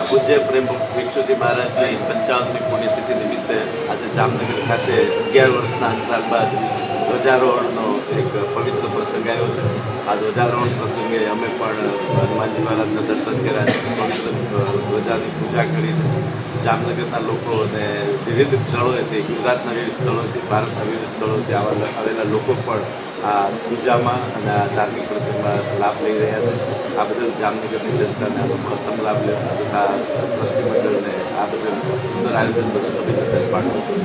પૂજ્ય પ્રેમ ભિક્ષુજી મહારાજની 55મી પુણ્યતિથિ નિમિત્તે આજે જામનગર ખાતે 11 વર્ષના અંતરાલ બાદ ધ્વજારોહણનો એક પવિત્ર પ્રસંગ આવ્યો છે. આ ધ્વજારોહણ પ્રસંગે અમે પણ હનુમાનજી મહારાજના દર્શન કર્યા છે, પવિત્ર ધ્વજાની પૂજા કરી છે. જામનગરના લોકો અને વિવિધ સ્થળોએથી, ગુજરાતના વિવિધ સ્થળોથી, ભારતના વિવિધ સ્થળોથી આવેલા લોકો પણ આ પૂજામાં અને આ ધાર્મિક પ્રસંગમાં લાભ લઈ રહ્યા છે. આ બદલ જામનગરની જનતાને આનો મહત્તમ લાભ લેવા તથા ટ્રસ્ટી મંડળને આ બદલ સુંદર આયોજન બદલ અભિનંદન પાઠવું છું.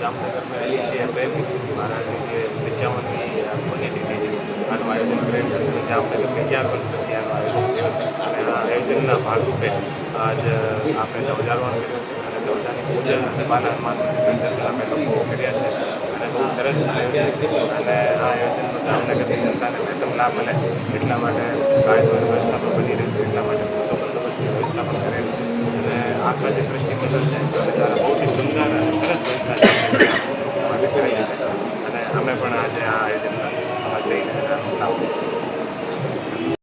જામનગરમાં જે પ્રેમ ભિક્ષુજી મહારાજની જે 55મી પુણ્યતિથિ છે, આનું આયોજન કરેલ છે. જામનગર 11 વર્ષ પછી આનું આયોજન થયું છે અને આ આયોજનના ભાગરૂપે આજ આપણે ધ્વજારોહણ કર્યું છે અને ધ્વજાની પૂજા અને બાલા હનુમાનનું દર્શન અમે લોકો કર્યા છે અને બહુ સરસ આયોજન છે. અને આ આયોજનનો જામનગરની જનતાને પ્રથમ લાભ મળે એટલા માટે કાયદોની વ્યવસ્થા પણ બની રહી છે, એટલા માટે પૂરતો બંદોબસ્તની વ્યવસ્થા પણ કરેલ છે અને આખા જે ટ્રસ્ટી મંડળ છે બહુ સુંદર અને